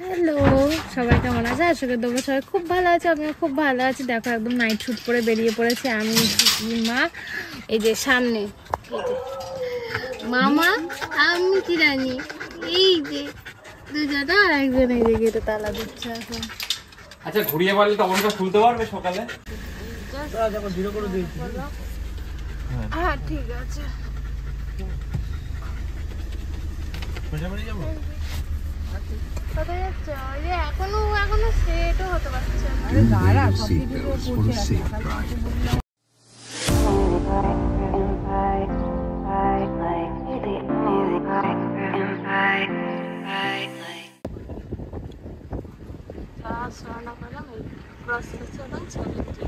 Hello, সবাই কেমন আছে? আশা করি তোমরা সবাই খুব ভালো আছে, আমিও খুব ভালো আছি। দেখো একদম নাইট শুট করে বেরিয়ে পড়েছে আমি, মা, এই যে সামনে এই যে মামা, আমি কি জানি, এই যে দুজনে আর একজন এই যে গেটে তালা দিচ্ছে এখন। আচ্ছা ঘুরিয়ে পারলে তো অনেকটা খুলতে পারবে সকালে। হ্যাঁ ঠিক আছে। কোথায় যাচ্ছ? ওই যে এখনো সেটও হতে পারছে না। আরে দাঁড়া, সব ভিডিও করছে। রওনা করলাম এই ক্রস করছে এবং ছেলেটি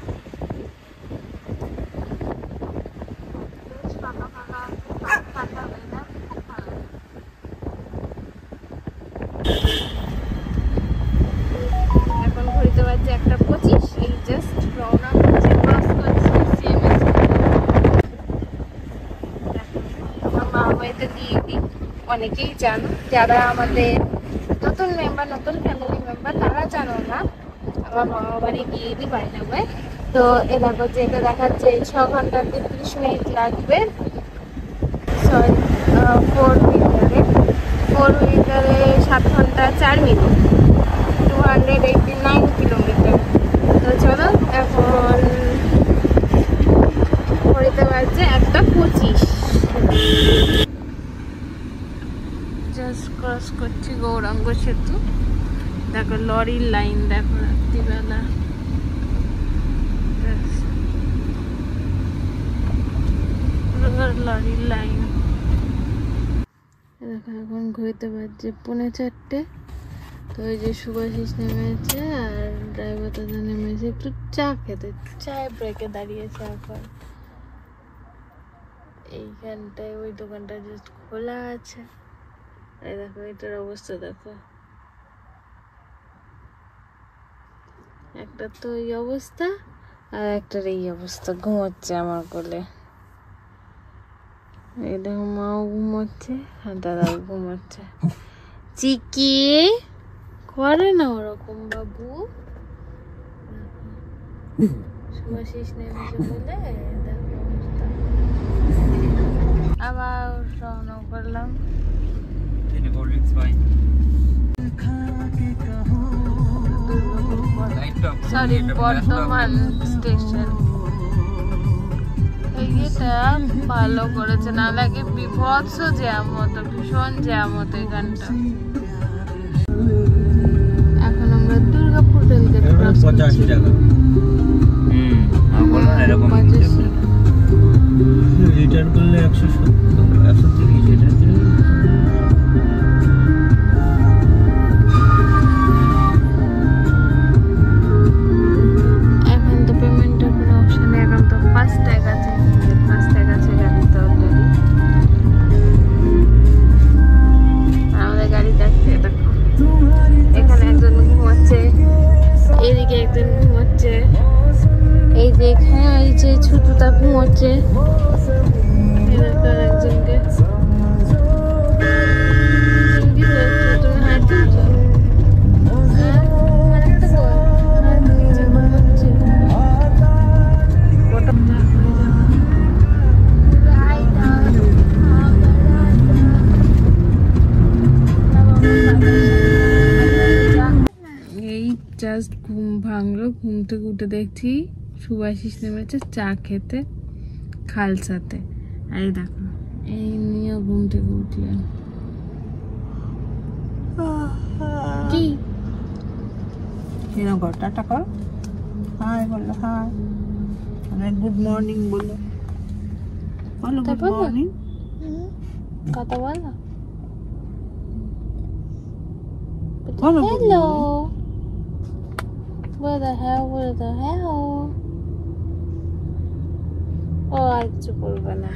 বেশ ফাঁকা ফাঁকা ঠান্ডা ওয়েদার, খুব ভালো। এখন ঘুরতে পারছে 1:25, এই জাস্ট রওনা করছে, ক্রস করছে সিএমএস। আমার মা বাড়িতে দিয়ে দিই, অনেকেই জানো, যারা আমাদের নতুন মেম্বার, নতুন ফ্যামিলি মেম্বার তারা জানো না, আমার মামা বাড়ি গিয়ে দিই বাইনাবাই। তো এ দেখো যেটা দেখাচ্ছে 6 ঘন্টা 33 মিনিট লাগবে, সরি 4 হুইলারে 7 ঘন্টা 4 মিনিট, 289 কিলোমিটার। তো চলো এখন ঘড়িতে বাজছে 1:25। জাস্ট ক্রস করছি গৌরাঙ্গ সেতু। দেখো লরির লাইন, দেখো রাত্রিবেলা লরির লাইন। দেখো এখন ঘুরতে পারছে 3:45। তো ওই যে শুভাশিস নেমেছে আর ড্রাইভার দাদা নেমেছে একটু চা খেতে, চায় ব্রেকে দাঁড়িয়েছে এখন। এইখানটায় ওই দোকানটা জাস্ট খোলা আছে। এই দেখো এটার অবস্থা দেখো, একটা তো এই অবস্থা আর একটার এই অবস্থা, ঘুমোচ্ছে আমার কোলে। এই দেখো মাও ঘুমোচ্ছে আর দাদাও ঘুমোচ্ছে। চিকি করে না ওরকম বাবু, শুভাশিস নেমেছে বলে দেখো অবস্থা। আবার রওনা করলাম। Sorry, Bardhaman station. এইটা ভালো করেছে, না লাগে বিভৎস জ্যাম হতো, ভীষণ জ্যাম হতো এখানটা। এখন আমরা দুর্গাপুর রেলগেট ক্রস করছি। রিটার্ন করলে 170, 130 রিটার্ন করলে। এখন তো পেমেন্টের কোনো অপশন নেই, এখন তো ফাস্ট্যাগ আছে, ফাস্ট্যাগ আছে গাড়িতে অলরেডি। আমাদের গাড়ি যাচ্ছে, দেখো এখানে একজন ঘুমাচ্ছে, এদিকে একজন ঘুমাচ্ছে, এই যে এখানে এই যে ছোটটা ঘুমাচ্ছে, একজনকে তুমি হাত দিচ্ছ। এই জাস্ট ঘুম ভাঙলো, ঘুম থেকে উঠে দেখছি শুভাশিস নেমেছে চা খেতে খালসাতে। এই দেখো এই নিয়ে ঘুম থেকে উঠলেন। কি টাটা কর, হাই বললো, হাই গুড মর্নিং বললো, বলো গুড মর্নিং, কথা বলো, বলো হ্যালো বলো, হ্যাঁ বলো, হ্যাঁ ও আর কিছু বলবে না।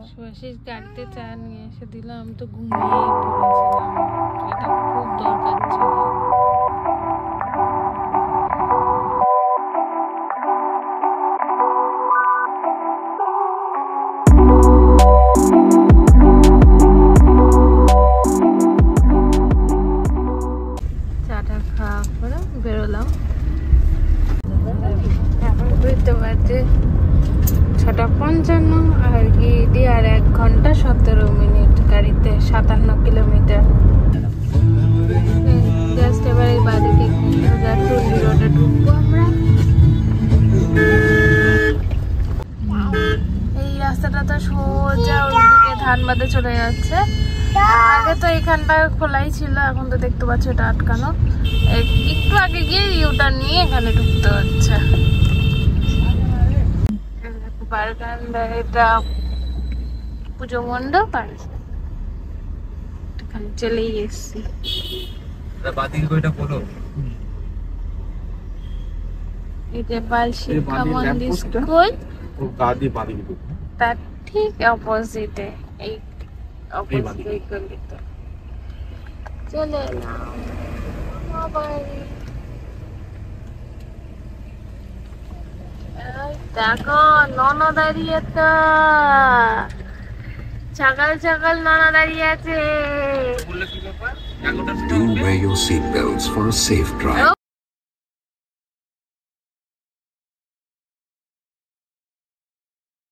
শুভাশিস গাড়িতে চা নিয়ে এসে দিল, আমি তো ঘুমিয়েই পড়েছিলাম, এটা খুব দরকার ছিল। বাজে 6:55 আর গিয়ে আর 1 ঘন্টা 17 মিনিট গাড়িতে 57 কিলোমিটার। জাস্ট এবার এই বাড়িতে টুন্ডি রোডে ঢুকবো আমরা। এই রাস্তাটা তো সোজা ওইদিকে ধানবাদে চলে যাচ্ছে। আগে তো এখানটা খোলাই ছিল, এখন তো দেখতে পাচ্ছ এটা আটকানো। একটু আগে গিয়ে ইউটার নিয়ে এখানে ঢুকতে হচ্ছে। বারগান্ডা এটা পুজো মণ্ডপ আর এখানে চলেই এসছি। বাদিক কইটা বলো, এটা বাল শিক্ষা মন্দির স্কুল, ও গাদি বাদিক তো তার ঠিক অপোজিটে এই অপোজিটে গলিতে চলে এলাম। দেখো নন দাঁড়িয়ে, তো সকাল সকাল নন দাঁড়িয়ে আছে। বললে কি ব্যাপার? Do wear your seatbelts for a safe drive.